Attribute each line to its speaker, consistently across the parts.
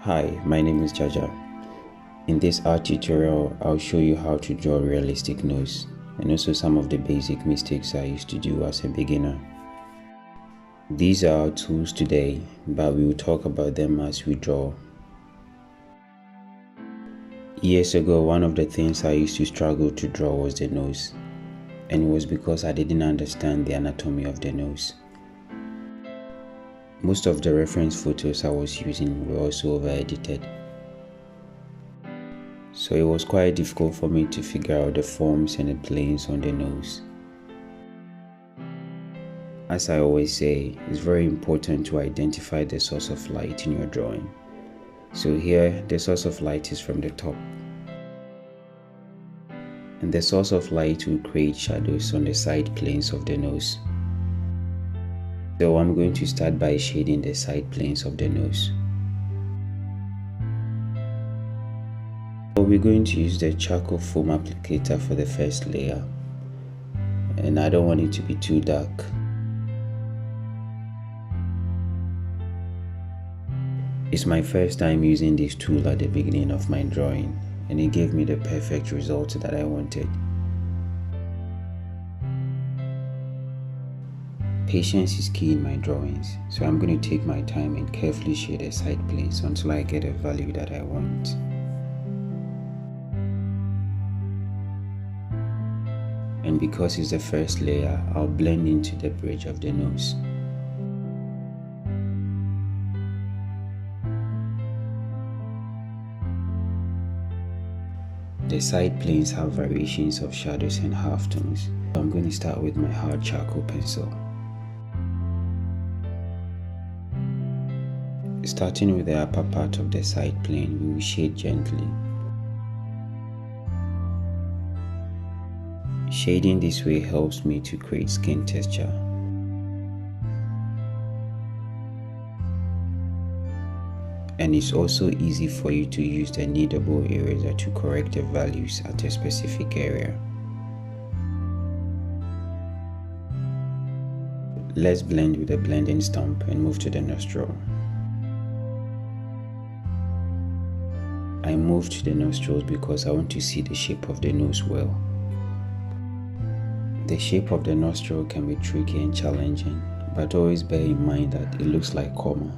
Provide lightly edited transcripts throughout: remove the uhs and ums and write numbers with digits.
Speaker 1: Hi, my name is Jaja. In this art tutorial, I'll show you how to draw a realistic nose and also some of the basic mistakes I used to do as a beginner. These are our tools today, but we will talk about them as we draw. Years ago, one of the things I used to struggle to draw was the nose, and it was because I didn't understand the anatomy of the nose. Most of the reference photos I was using were also over-edited, so it was quite difficult for me to figure out the forms and the planes on the nose. As I always say, it's very important to identify the source of light in your drawing. So here, the source of light is from the top, and the source of light will create shadows on the side planes of the nose. So I'm going to start by shading the side planes of the nose. So we're going to use the charcoal foam applicator for the first layer, and I don't want it to be too dark. It's my first time using this tool at the beginning of my drawing, and it gave me the perfect result that I wanted. Patience is key in my drawings, so I'm going to take my time and carefully shade the side planes until I get a value that I want. And because it's the first layer, I'll blend into the bridge of the nose. The side planes have variations of shadows and halftones. I'm going to start with my hard charcoal pencil. Starting with the upper part of the side plane, we will shade gently. Shading this way helps me to create skin texture. And it's also easy for you to use the kneadable eraser to correct the values at a specific area. Let's blend with the blending stump and move to the nostril. I moved to the nostrils because I want to see the shape of the nose well. The shape of the nostril can be tricky and challenging, but always bear in mind that it looks like comma.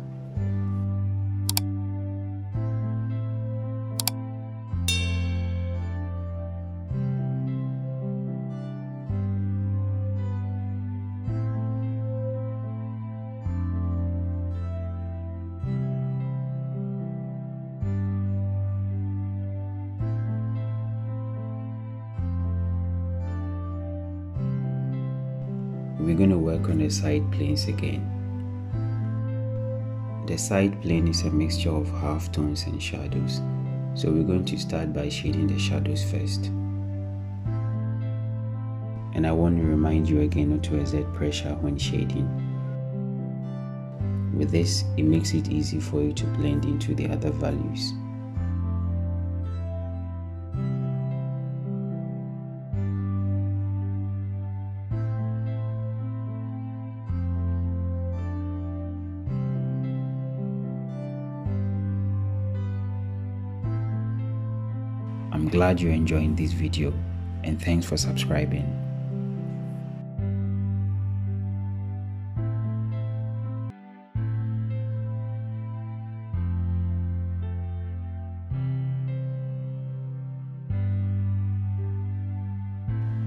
Speaker 1: We're going to work on the side planes again. The side plane is a mixture of halftones and shadows, so we're going to start by shading the shadows first. And I want to remind you again not to exert pressure when shading. With this, it makes it easy for you to blend into the other values. I'm glad you're enjoying this video, and thanks for subscribing.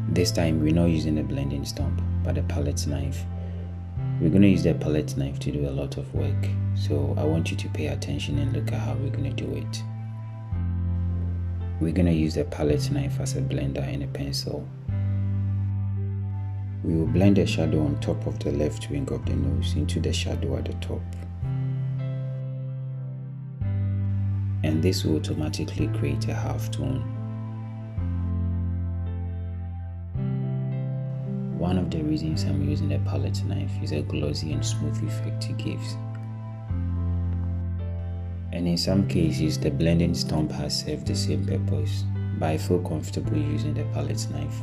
Speaker 1: This time we're not using the blending stump, but a palette knife. We're going to use the palette knife to do a lot of work, so I want you to pay attention and look at how we're going to do it. We're going to use the palette knife as a blender and a pencil. We will blend the shadow on top of the left wing of the nose into the shadow at the top. And this will automatically create a halftone. One of the reasons I'm using a palette knife is a glossy and smooth effect it gives. And in some cases, the blending stump has served the same purpose, but I feel comfortable using the palette knife.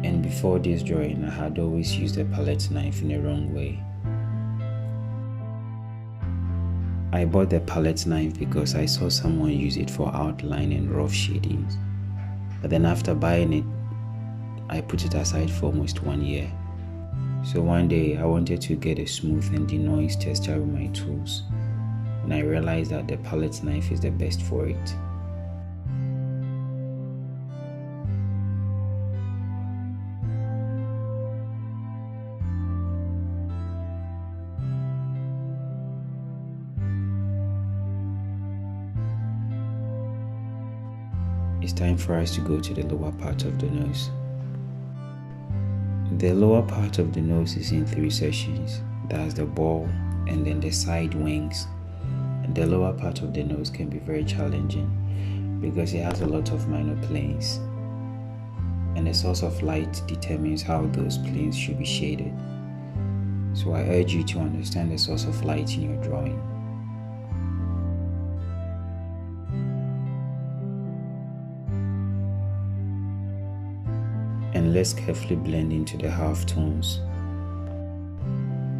Speaker 1: And before this drawing, I had always used the palette knife in the wrong way. I bought the palette knife because I saw someone use it for outline and rough shadings. But then after buying it, I put it aside for almost 1 year. So one day I wanted to get a smooth and denoise texture with my tools, and I realized that the palette knife is the best for it. It's time for us to go to the lower part of the nose. The lower part of the nose is in 3 sections. That's the ball and then the side wings. And the lower part of the nose can be very challenging because it has a lot of minor planes, and the source of light determines how those planes should be shaded. So I urge you to understand the source of light in your drawing. And let's carefully blend into the halftones.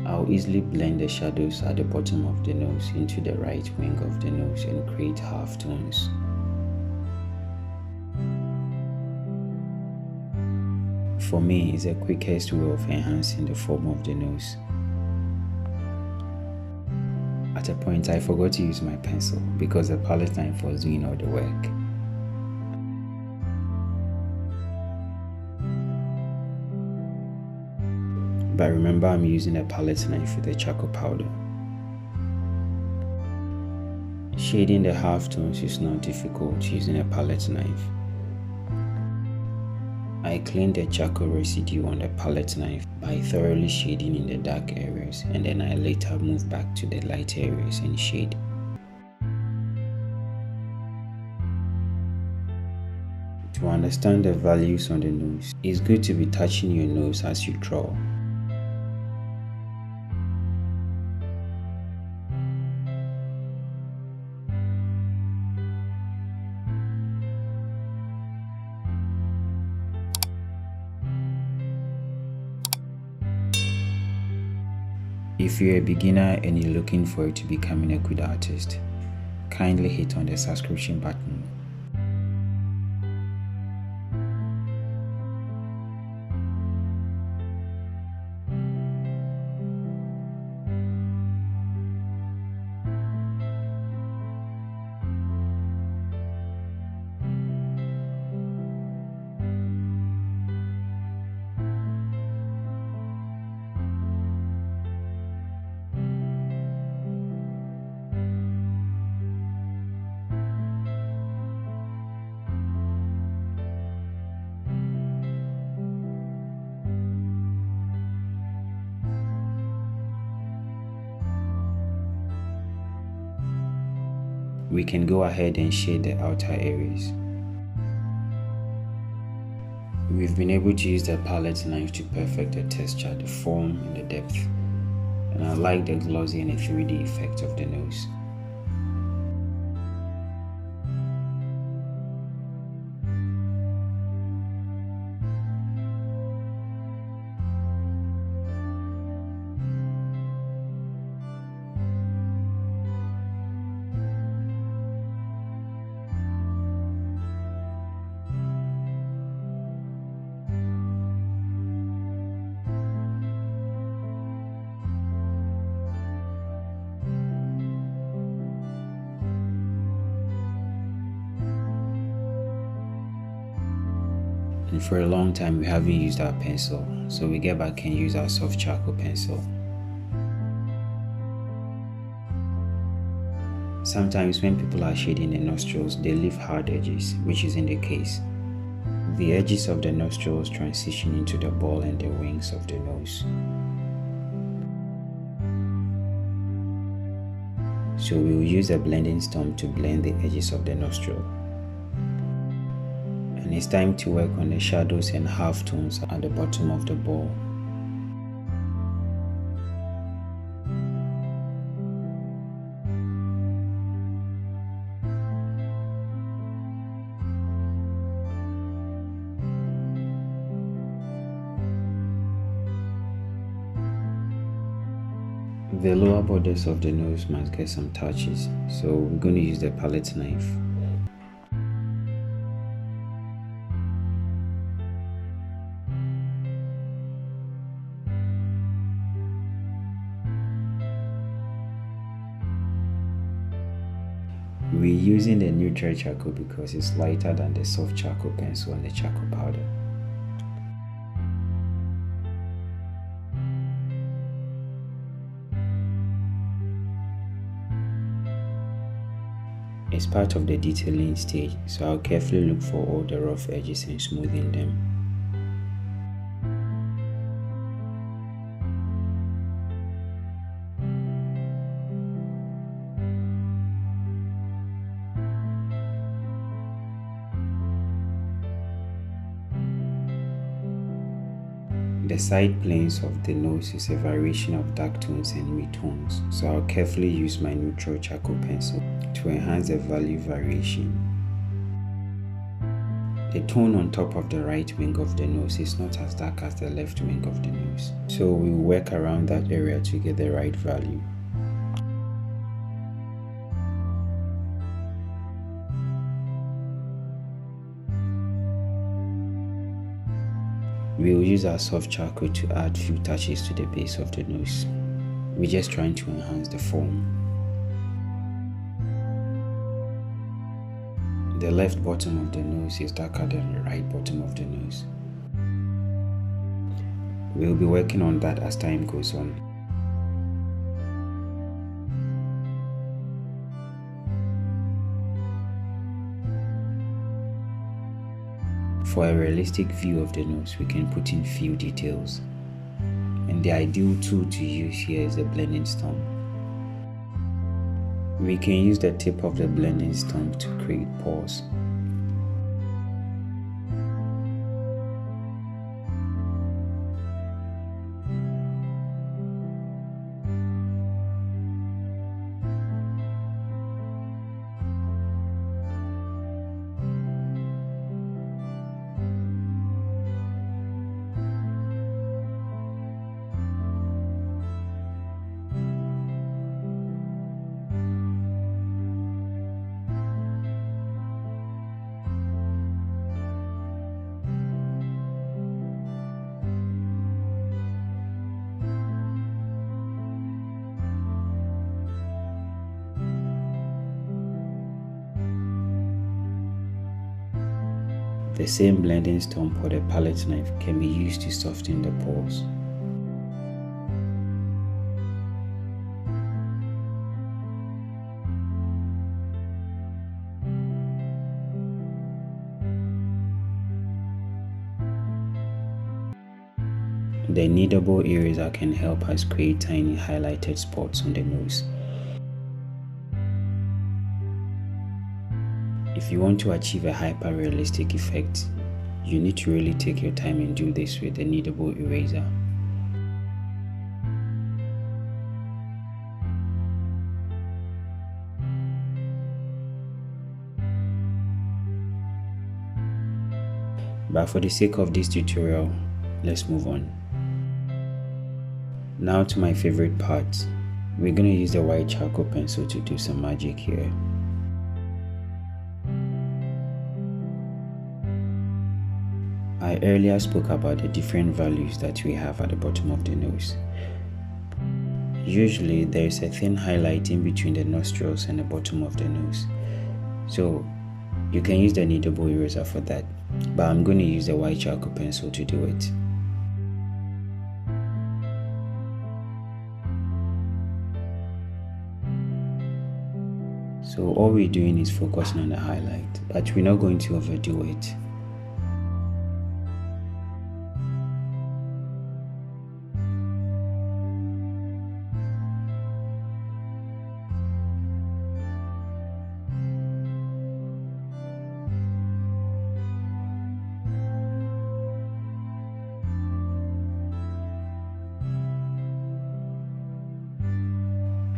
Speaker 1: I'll easily blend the shadows at the bottom of the nose into the right wing of the nose and create halftones. For me, it's the quickest way of enhancing the form of the nose. At a point, I forgot to use my pencil because the palette knife was doing all the work. But remember, I'm using a palette knife with a charcoal powder. Shading the halftones is not difficult using a palette knife. I cleaned the charcoal residue on the palette knife by thoroughly shading in the dark areas, and then I later moved back to the light areas and shade. To understand the values on the nose, it's good to be touching your nose as you draw. If you're a beginner and you're looking forward to becoming a good artist, kindly hit on the subscription button. We can go ahead and shade the outer areas. We've been able to use the palette knife to perfect the texture, the form, and the depth. And I like the glossy and the 3D effect of the nose. And for a long time we haven't used our pencil, so we get back and use our soft charcoal pencil. Sometimes when people are shading the nostrils, they leave hard edges, which isn't the case. The edges of the nostrils transition into the ball and the wings of the nose. So we will use a blending stump to blend the edges of the nostril. And it's time to work on the shadows and halftones at the bottom of the ball. The lower borders of the nose must get some touches, so we're going to use the palette knife. We're using the neutral charcoal because it's lighter than the soft charcoal pencil and the charcoal powder. It's part of the detailing stage, so I'll carefully look for all the rough edges and smoothing them. The side planes of the nose is a variation of dark tones and mid-tones, so I'll carefully use my neutral charcoal pencil to enhance the value variation. The tone on top of the right wing of the nose is not as dark as the left wing of the nose, so we'll work around that area to get the right value. We will use our soft charcoal to add few touches to the base of the nose. We're just trying to enhance the form. The left bottom of the nose is darker than the right bottom of the nose. We'll be working on that as time goes on. For a realistic view of the nose, we can put in few details. And the ideal tool to use here is the blending stump. We can use the tip of the blending stump to create pores. The same blending stump or the palette knife can be used to soften the pores. The kneadable eraser can help us create tiny highlighted spots on the nose. If you want to achieve a hyper-realistic effect, you need to really take your time and do this with the kneadable eraser. But for the sake of this tutorial, let's move on. Now to my favorite part. We're going to use the white charcoal pencil to do some magic here. I earlier spoke about the different values that we have at the bottom of the nose. Usually there is a thin highlight in between the nostrils and the bottom of the nose. So you can use the kneadable eraser for that, but I'm going to use the white charcoal pencil to do it. So all we're doing is focusing on the highlight, but we're not going to overdo it.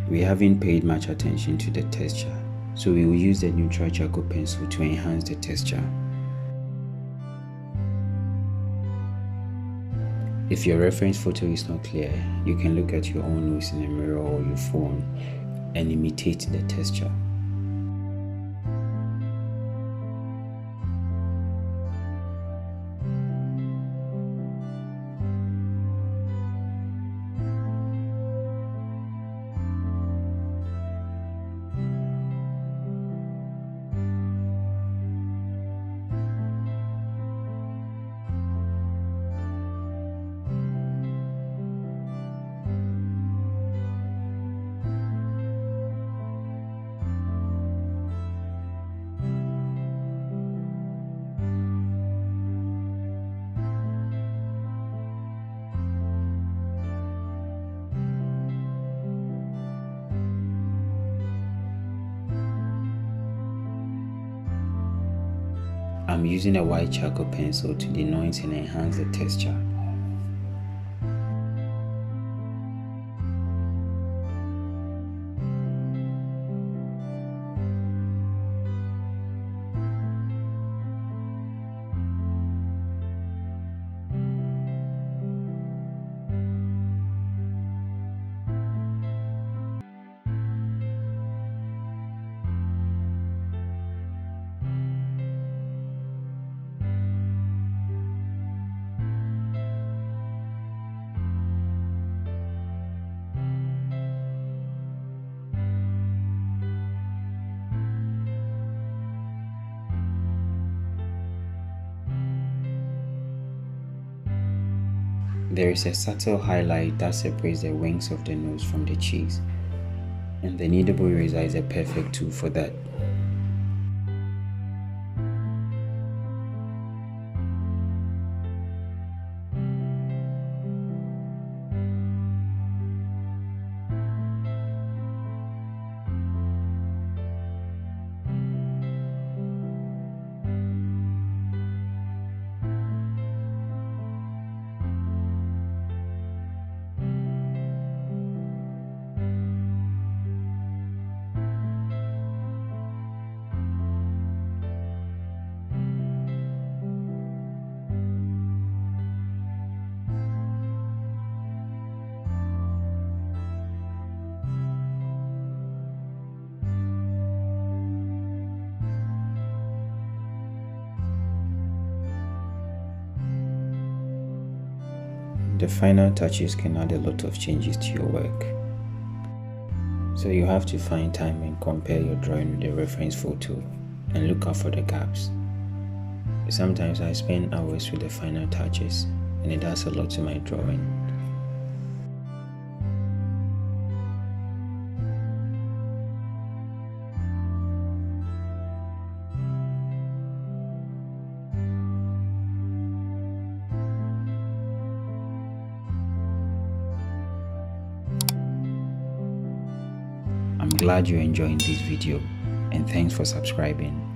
Speaker 1: We haven't paid much attention to the texture, so we will use the neutral charcoal pencil to enhance the texture. If your reference photo is not clear, you can look at your own nose in a mirror or your phone and imitate the texture. I'm using a white charcoal pencil to denoise and enhance the texture. There is a subtle highlight that separates the wings of the nose from the cheeks, and the kneadable eraser is a perfect tool for that. The final touches can add a lot of changes to your work. So you have to find time and compare your drawing with the reference photo and look out for the gaps. Sometimes I spend hours with the final touches and it adds a lot to my drawing. I'm glad you're enjoying this video and thanks for subscribing.